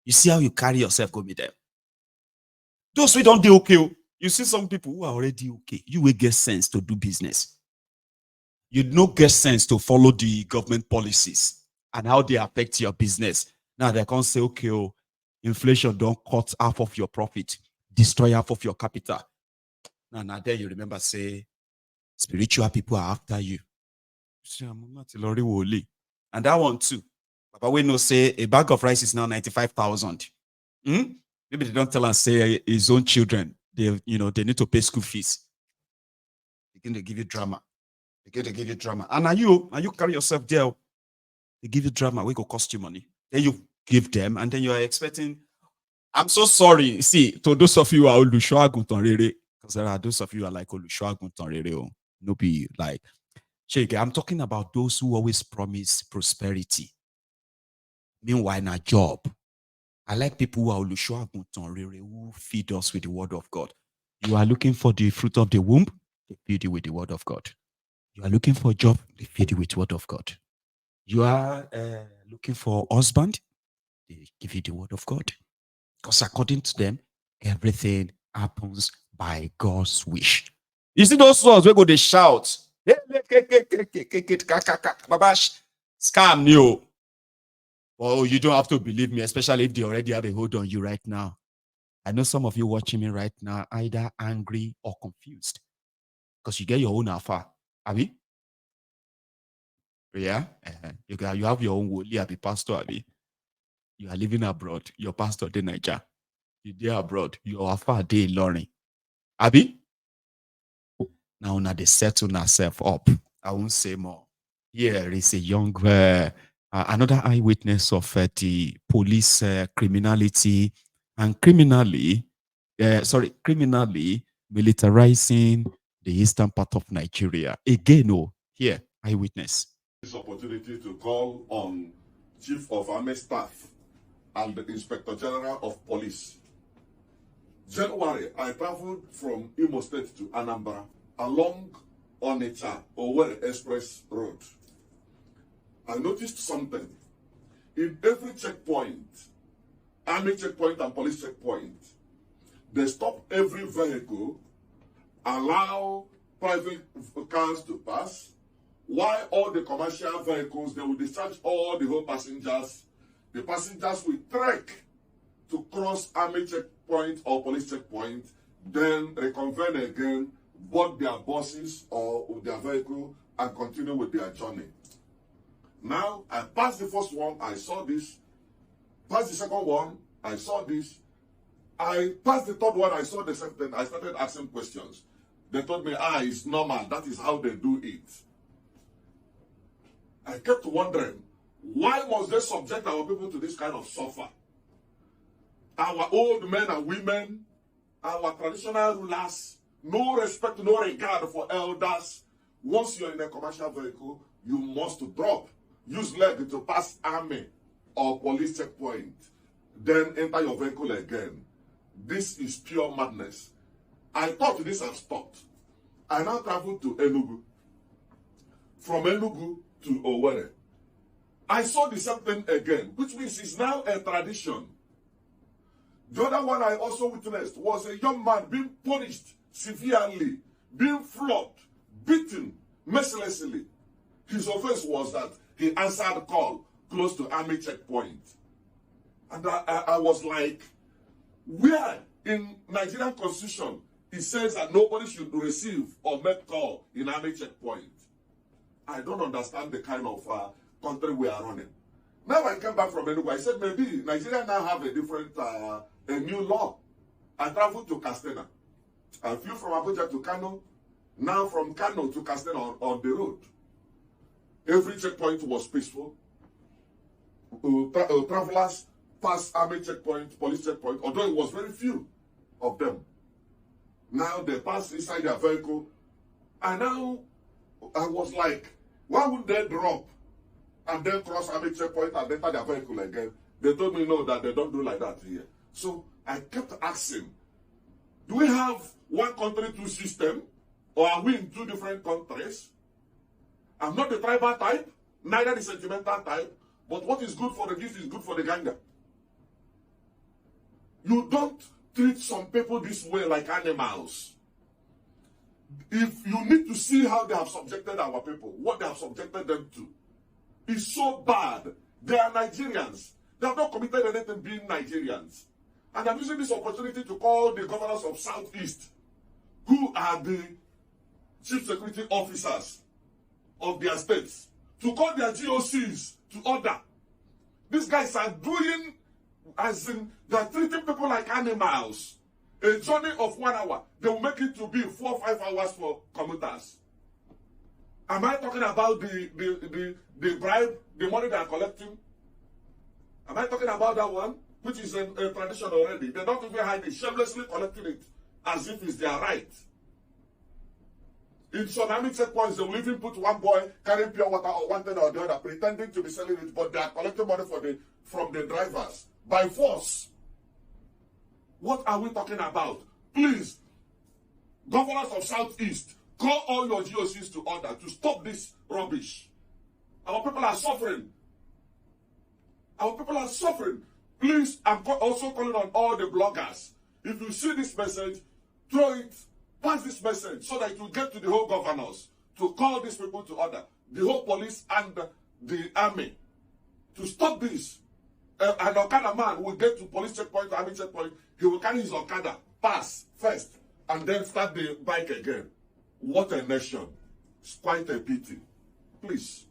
You see how you carry yourself, go meet them. Those who don't do okay. You see some people who are already okay. You will get sense to do business. You no get sense to follow the government policies and how they affect your business. Now they can't say, okay, oh, inflation don't cut half of your profit, destroy half of your capital. Now there you remember, say, spiritual people are after you. And that one too. Papa, we know say a bag of rice is now 95,000. Maybe they don't tell us say his own children, they they need to pay school fees. Begin to give you drama. Begin to give you drama. And you carry yourself there. They give you drama, we go cost you money. Then you give them, and then you are expecting. I'm so sorry. See, to those of you who are Olushoaguntan, because there are those of you who are like Olushoaguntan, no be like. I'm talking about those who always promise prosperity. Meanwhile, in a job, I like people who are Olushoaguntan, who feed us with the word of God. You are looking for the fruit of the womb, they feed you with the word of God. You are looking for a job, they feed you with the word of God. You are looking for a husband, they give you the word of God. Because according to them, everything happens by God's wish. You see those ones where go they shout, scam you. Oh, you don't have to believe me, especially if they already have a hold on you right now. I know some of you watching me right now either angry or confused because you get your own alpha. Abi? Yeah? You have your own woli, Abi pastor, Abi. You are living abroad. Your pastor, de Niger. You there abroad. Your alpha, de learning. Abi? Now, they settle ourselves up. I won't say more. Here is a young, another eyewitness of the police criminality and criminally militarizing the eastern part of Nigeria. Again, here, eyewitness. This opportunity to call on Chief of Army Staff and the Inspector General of Police. January, I traveled from Imo State to Anambra along Onitsha Owerri Express Road. I noticed something. In every checkpoint, army checkpoint and police checkpoint, they stop every vehicle, allow private cars to pass, while all the commercial vehicles, they will discharge all the whole passengers. The passengers will trek to cross army checkpoint or police checkpoint, then reconvene again, board their buses or their vehicle, and continue with their journey. Now, I passed the first one, I saw this. Passed the second one, I saw this. I passed the third one, I saw the same thing. I started asking questions. They told me, it's normal. That is how they do it. I kept wondering, why must they subject our people to this kind of suffer? Our old men and women, our traditional rulers, no respect, no regard for elders. Once you're in a commercial vehicle, you must drop. Use leg to pass army or police checkpoint. Then enter your vehicle again. This is pure madness. I thought this had stopped. I now traveled to Enugu. From Enugu to Owerri. I saw the same thing again, which means it's now a tradition. The other one I also witnessed was a young man being punished severely, being flogged, beaten mercilessly. His offense was that he answered call close to army checkpoint. And I was like, where in Nigerian constitution it says that nobody should receive or make call in army checkpoint? I don't understand the kind of country we are running. Now I came back from Enugu. I said maybe Nigeria now have a different, a new law. I traveled to Castena. I flew from Abuja to Kano. Now from Kano to Castena on the road. Every checkpoint was peaceful. Travelers passed army checkpoint, police checkpoint, although it was very few of them. Now they pass inside their vehicle. And now I was like, why would they drop and then cross army checkpoint and enter their vehicle again? They told me no, that they don't do like that here. So I kept asking, do we have one country, two system? Or are we in two different countries? I'm not the tribal type, neither the sentimental type, but what is good for the gift is good for the gander. You don't treat some people this way like animals. If you need to see how they have subjected our people, what they have subjected them to, is so bad. They are Nigerians. They have not committed anything being Nigerians. And I'm using this opportunity to call the governors of Southeast, who are the chief security officers of their states, to call their GOCs to order. These guys are doing, as in, they're treating people like animals. A journey of 1 hour, they will make it to be 4 or 5 hours for commuters. Am I talking about the bribe, the money they are collecting? Am I talking about that one, which is a tradition already? They don't even hide it, shamelessly collecting it as if it's their right. In some army checkpoints, they will even put one boy carrying pure water or one thing or the other, pretending to be selling it, but they are collecting money from the drivers by force. What are we talking about? Please, governors of Southeast, call all your GOCs to order to stop this rubbish. Our people are suffering. Our people are suffering. Please, I'm also calling on all the bloggers. If you see this message, throw it, pass this message so that it will get to the whole governors to call these people to order, the whole police and the army, to stop this. An Okada man will get to police checkpoint, to army checkpoint, he will carry his Okada, pass first, and then start the bike again. What a nation. It's quite a pity. Please.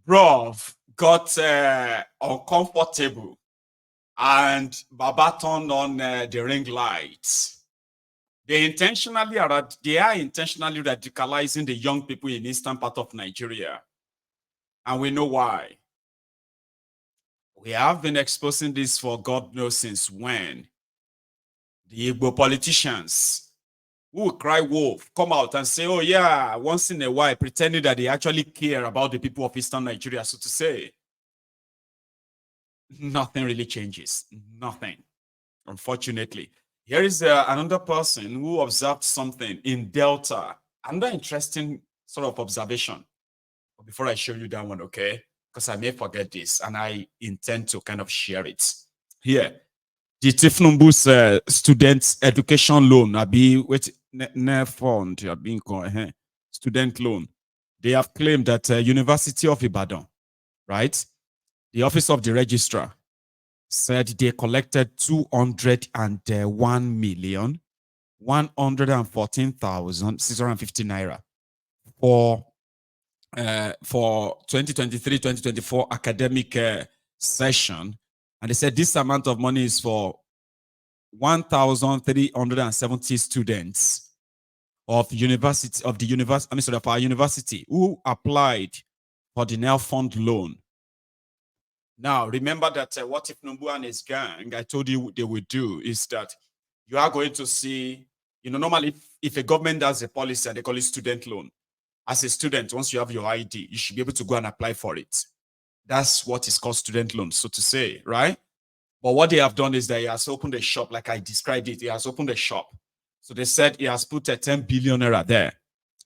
Bruv got uncomfortable and Baba turned on the ring lights. They are intentionally radicalizing the young people in eastern part of Nigeria. And we know why. We have been exposing this for God knows since when. The Igbo politicians who will cry wolf come out and say, oh yeah, once in a while, pretending that they actually care about the people of eastern Nigeria, so to say. Nothing really changes. Nothing. Unfortunately. Here is another person who observed something in Delta. Another interesting sort of observation. But before I show you that one, okay? Because I may forget this and I intend to kind of share it. Here, the Tifnumbu's student education loan, student loan. They have claimed that University of Ibadan, right? The office of the registrar said they collected 201,114,650 naira for 2023-2024 academic session, and they said this amount of money is for 1,370 students of our university who applied for the NEL fund loan. Now, remember that what if Numbu and his gang, I told you they would do is that you are going to see, normally if a government does a policy and they call it student loan, as a student, once you have your ID, you should be able to go and apply for it. That's what is called student loan, so to say, right? But what they have done is that he has opened a shop, like I described it. He has opened a shop. So they said he has put a 10 billion naira there.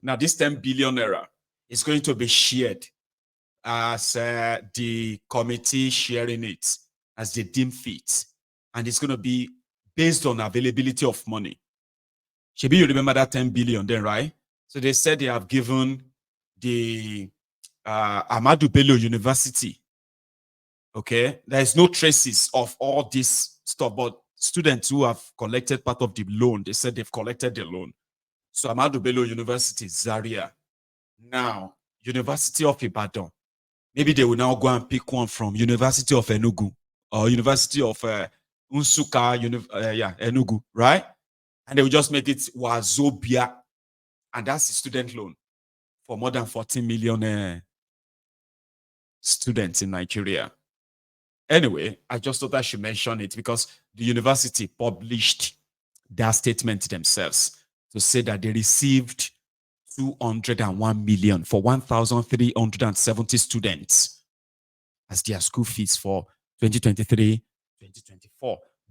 Now, this 10 billion naira is going to be shared as the committee sharing it as they deem fit. And it's going to be based on availability of money. Shebi, you remember that 10 billion then, right? So they said they have given the Ahmadu Bello University, okay? There is no traces of all this stuff, but students who have collected part of the loan, they said they've collected the loan. So Ahmadu Bello University, Zaria. Now, University of Ibadan. Maybe they will now go and pick one from University of Enugu or University of Unsuka, Enugu, right? And they will just make it Wazobia. And that's a student loan for more than 14 million students in Nigeria. Anyway, I just thought I should mention it because the university published their statement themselves to say that they received 201 million for 1,370 students as their school fees for 2023-2024.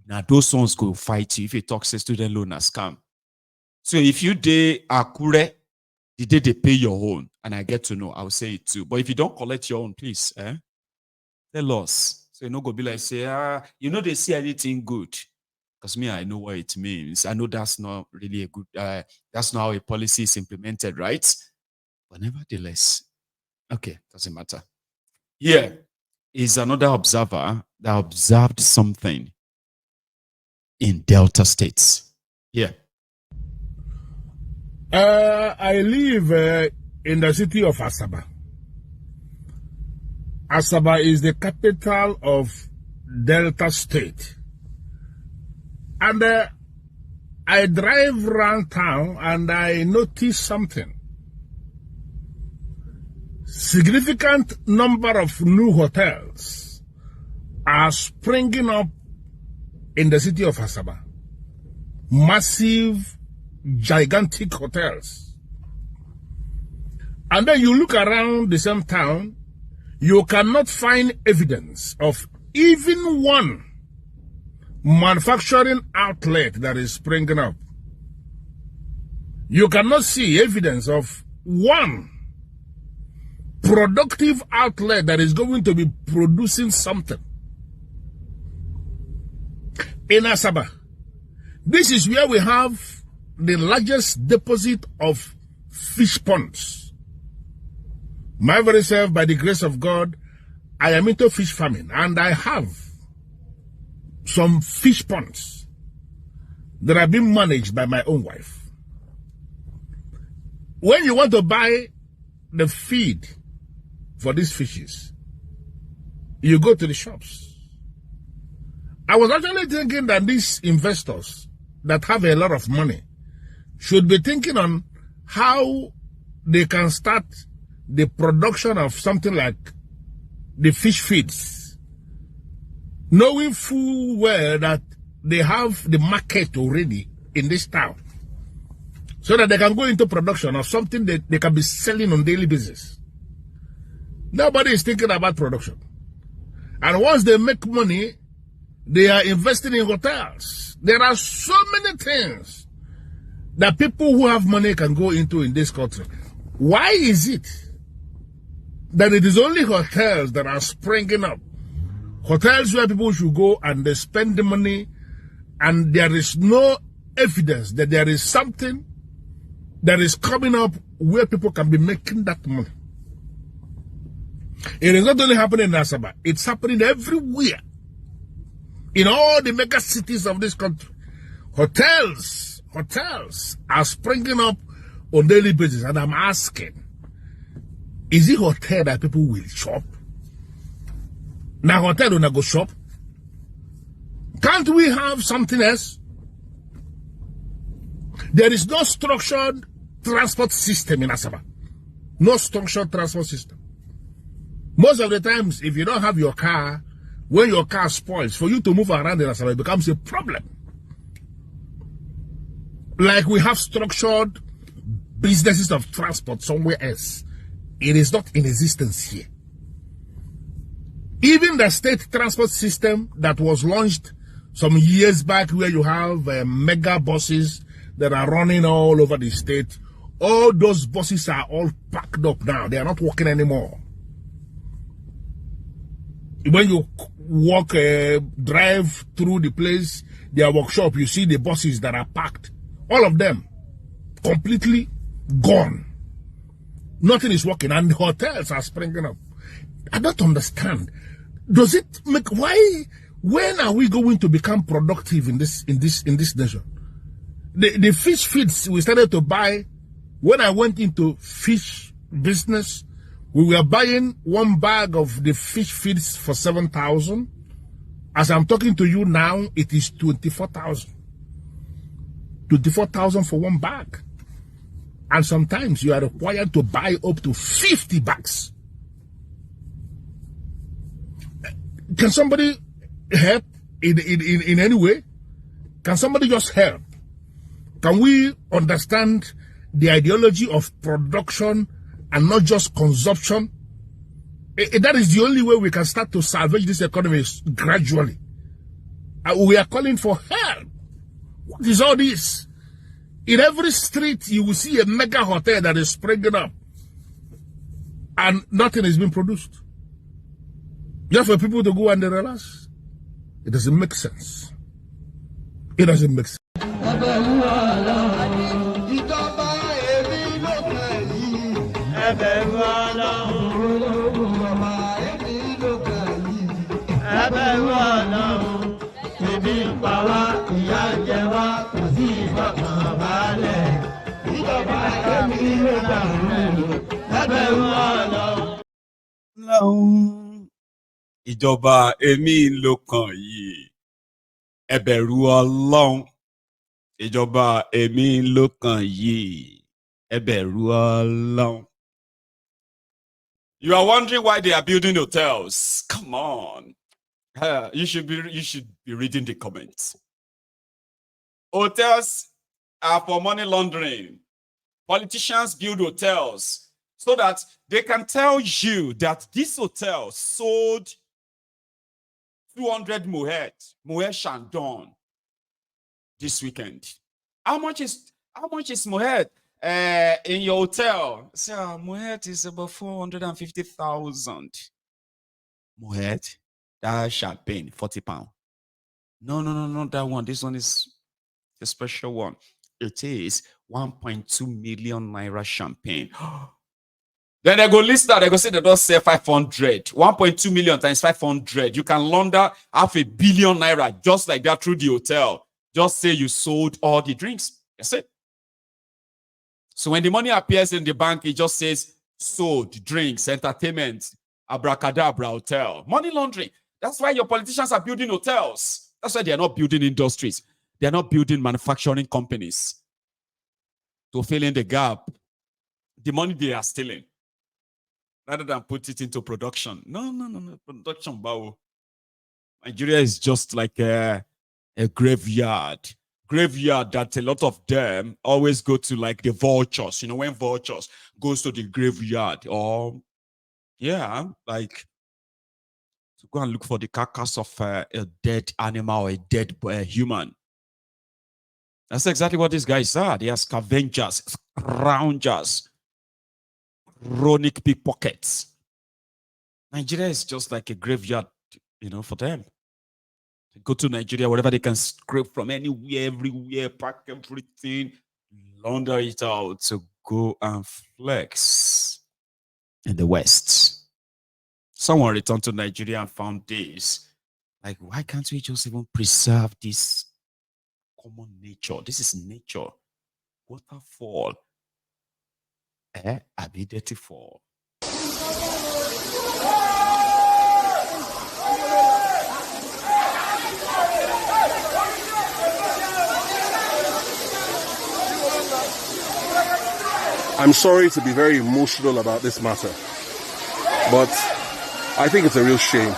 Now, those ones go fight you if you talk say student loan as scam. So if you dey Akure, the day they pay your own, and I get to know, I'll say it too. But if you don't collect your own, please, tell us So you know, go be like say, you know, they see anything good. Because me, I know what it means. I know that's not really a good, that's not how a policy is implemented, right? But nevertheless, okay, doesn't matter. Here is another observer that observed something in Delta states. Here. I live in the city of Asaba. Asaba is the capital of Delta State. And I drive around town and I notice something. Significant number of new hotels are springing up in the city of Asaba. Massive, gigantic hotels. And then you look around the same town, you cannot find evidence of even one manufacturing outlet that is springing up. You cannot see evidence of one productive outlet that is going to be producing something. In Asaba, this is where we have the largest deposit of fish ponds. My very self, by the grace of God, I am into fish farming and I have some fish ponds that are being managed by my own wife. When you want to buy the feed for these fishes, you go to the shops. I was actually thinking that these investors that have a lot of money should be thinking on how they can start the production of something like the fish feeds, knowing full well that they have the market already in this town, so that they can go into production of something that they can be selling on a daily basis. Nobody is thinking about production. And once they make money, they are investing in hotels. There are so many things that people who have money can go into in this country. Why is it that it is only hotels that are springing up? Hotels where people should go and they spend the money, and there is no evidence that there is something that is coming up where people can be making that money. It is not only happening in Asaba, it's happening everywhere. In all the mega cities of this country, hotels are springing up on daily basis. And I'm asking, is it hotel that people will shop? Now hotel don't go shop. Can't we have something else? There is no structured transport system in Asaba. No structured transport system. Most of the times, if you don't have your car, when your car spoils, for you to move around in Asaba, it becomes a problem. Like we have structured businesses of transport somewhere else. It is not in existence here. Even the state transport system that was launched some years back, where you have mega buses that are running all over the state, all those buses are all packed up now. They are not working anymore. When you walk, drive through the place, their workshop, you see the buses that are packed. All of them completely gone. Nothing is working, and the hotels are springing up. I don't understand. Does it make, why, when are we going to become productive in this nation? The fish feeds we started to buy, when I went into fish business, we were buying one bag of the fish feeds for 7,000. As I'm talking to you now, it is 24,000. 24,000 for one bag. And sometimes you are required to buy up to 50 bags. Can somebody help in any way? Can somebody just help? Can we understand the ideology of production and not just consumption? That is the only way we can start to salvage this economy gradually. We are calling for help. What is all this? In every street, you will see a mega hotel that is springing up, and nothing is being produced. Just for people to go and relax. It doesn't make sense. It doesn't make sense. Ìjọba èmi ló kàn yìí. Ẹ bẹ̀rù Ọlọ́run. Ìjọba èmi ló kàn yìí. Ẹ bẹ̀rù Ọlọ́run. You are wondering why they are building hotels. Come on. You should be reading the comments. Hotels are for money laundering. Politicians build hotels so that they can tell you that this hotel sold 200 Moet Chandon this weekend. How much is Moet in your hotel? So Moet is about 450,000. Moet, that champagne, 40 pounds. No, not that one. This one is a special one. It is 1.2 million naira champagne. Then they go list that. They go say they don't sell 500. 1.2 million times 500. You can launder 500 million naira just like that through the hotel. Just say you sold all the drinks. That's it. So when the money appears in the bank, it just says sold drinks, entertainment, abracadabra hotel. Money laundering. That's why your politicians are building hotels. That's why they are not building industries. They are not building manufacturing companies to fill in the gap. The money they are stealing, rather than put it into production. No. Production, bao. Nigeria is just like a graveyard. Graveyard that a lot of them always go to, like the vultures. You know, when vultures goes to the graveyard, or like to go and look for the carcass of a dead animal or a dead human. That's exactly what these guys are. They are scavengers, scroungers, chronic pickpockets. Nigeria is just like a graveyard, you know, for them. They go to Nigeria, wherever they can scrape from anywhere, everywhere, pack everything, launder it out to go and flex in the West. Someone returned to Nigeria and found this. Like, why can't we just even preserve this common nature? This is nature. Waterfall. Ability fall. I'm sorry to be very emotional about this matter, but I think it's a real shame.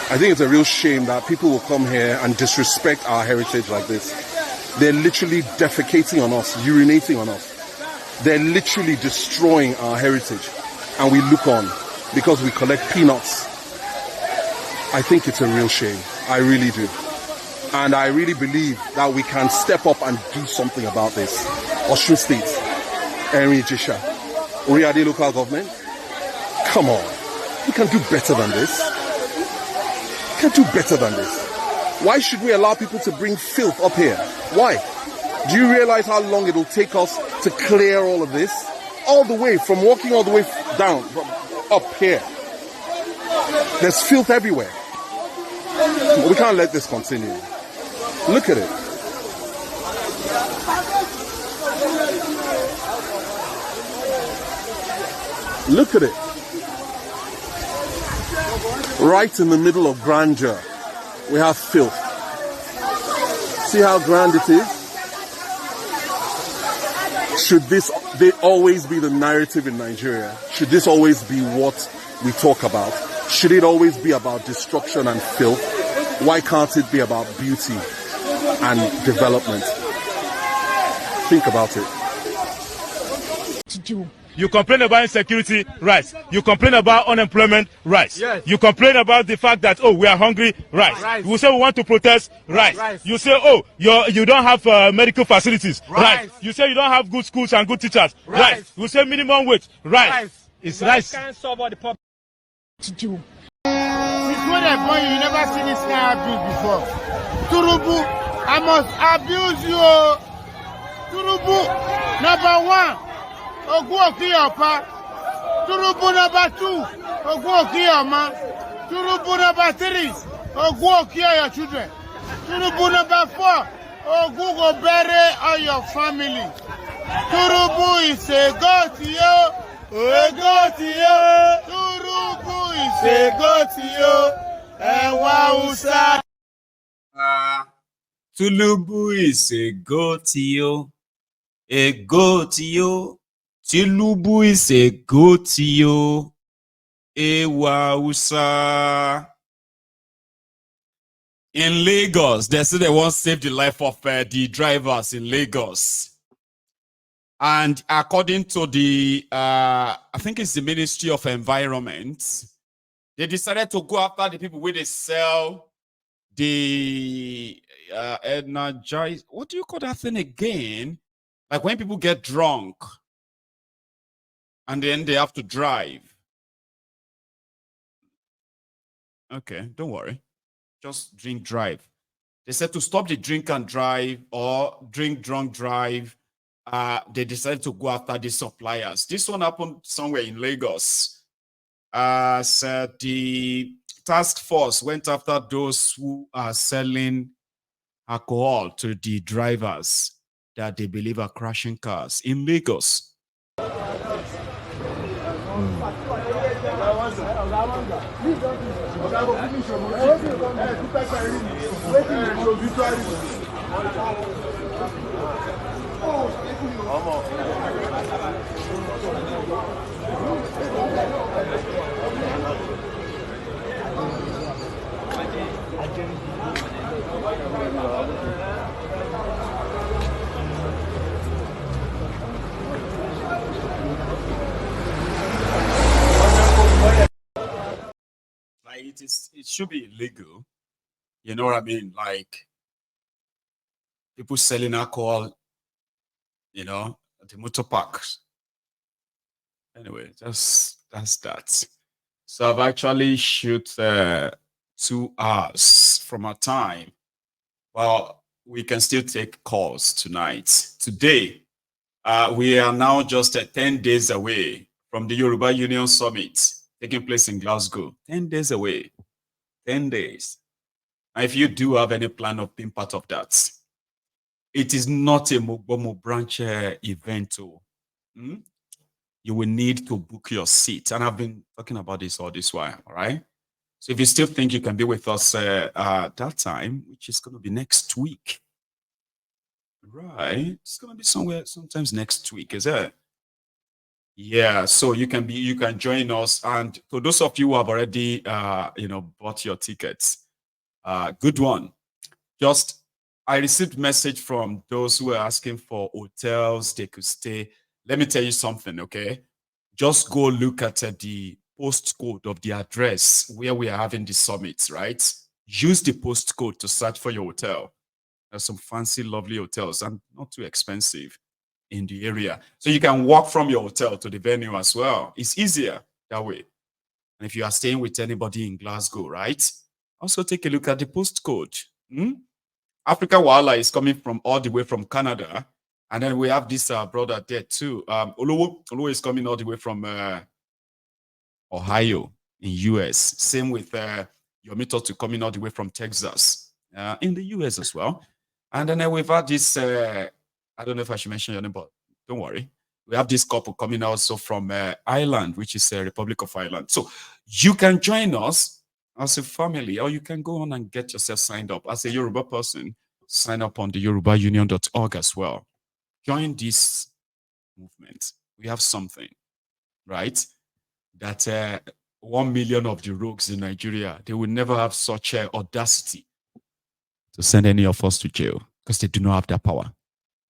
I think it's a real shame that people will come here and disrespect our heritage like this. They're literally defecating on us, urinating on us. They're literally destroying our heritage, and we look on because we collect peanuts. I think it's a real shame. I really do. And I really believe that we can step up and do something about this. Osun State, Erin Jisha, Oriade local government, come on. We can do better than this. We can do better than this. Why should we allow people to bring filth up here? Why? Do you realize how long it will take us to clear all of this? All the way, from walking all the way down, up here. There's filth everywhere. We can't let this continue. Look at it. Look at it. Right in the middle of grandeur, we have filth. See how grand it is? Should this always be the narrative in Nigeria? Should this always be what we talk about? Should it always be about destruction and filth? Why can't it be about beauty and development? Think about it. You complain about insecurity, right? You complain about unemployment, right? Yes. You complain about the fact that, oh, we are hungry, right? Right. You say we want to protest, right? Right. You say, oh, you don't have medical facilities, Right. You say you don't have good schools and good teachers, right? You say minimum wage, right? Right. It's right. Can't solve all the problems. when they're born, you never seen this kind of abuse before. Turubu, I must abuse you. Turubu, number 1, Ogu Okiyopa. Turubu number 2, Ogu Okiyoma. Turubu number 3, Ogu Okiyo your children. Turubu number 4, Ogu go bury all your family. Turubu is a goat, yo. A goat, yo. Turubu is a goat, yo. Tulubu is a goat, yo. A goat, yo. Tulubu is a goat, yo. Ewausa. In Lagos, they say they want to save the life of the drivers in Lagos. And according to the, I think it's the Ministry of Environment, they decided to go after the people where they sell the energize. What do you call that thing again? Like when people get drunk and then they have to drive. Okay, don't worry. Just drink, drive. They said to stop the drink and drive or drink, drunk, drive. They decided to go after the suppliers. This one happened somewhere in Lagos. Said the task force went after those who are selling alcohol to the drivers that they believe are crashing cars in Lagos. Like it should be illegal. You know what I mean? Like people selling alcohol, you know, at the motor parks. Anyway, that's that. So I've actually shoot 2 hours from our time. Well, we can still take calls tonight. Today, we are now just 10 days away from the Yoruba Union Summit taking place in Glasgow. 10 days away. 10 days. And if you do have any plan of being part of that, it is not a Mogbomo branch event. You will need to book your seat. And I've been talking about this all this while, all right? So if you still think you can be with us that time, which is going to be next week, right? It's going to be sometimes next week, is it? Yeah, so you can join us. And for those of you who have already, bought your tickets, good one. I received message from those who are asking for hotels they could stay. Let me tell you something, okay? Just go look at the postcode of the address where we are having the summit, right? Use the postcode to search for your hotel. There's some fancy, lovely hotels and not too expensive in the area. So you can walk from your hotel to the venue as well. It's easier that way. And if you are staying with anybody in Glasgow, right? Also take a look at the postcode. Africa Wala is coming from all the way from Canada. And then we have this brother there too. Olowo is coming all the way from Ohio in US. Same with Yomito to coming all the way from Texas in the US as well. And then we've had this, I don't know if I should mention your name, but don't worry. We have this couple coming also from Ireland, which is Republic of Ireland. So you can join us as a family, or you can go on and get yourself signed up. As a Yoruba person, sign up on the yorubaunion.org as well. Join this movement. We have something, right? That 1 million of the rogues in Nigeria, they will never have such audacity to send any of us to jail because they do not have that power.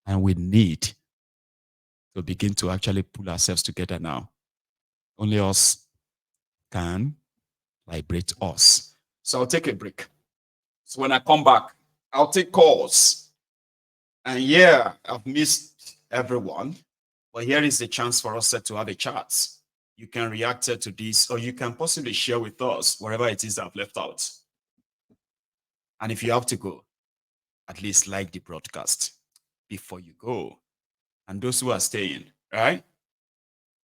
And we need to begin to actually pull ourselves together now. Only us can liberate us. So I'll take a break. So when I come back, I'll take calls. And yeah, I've missed everyone, but here is the chance for us to have a chat. you can react to this, or you can possibly share with us whatever it is that I've left out. And if you have to go, at least like the broadcast before you go. And those who are staying, right?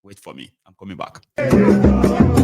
Wait for me. I'm coming back.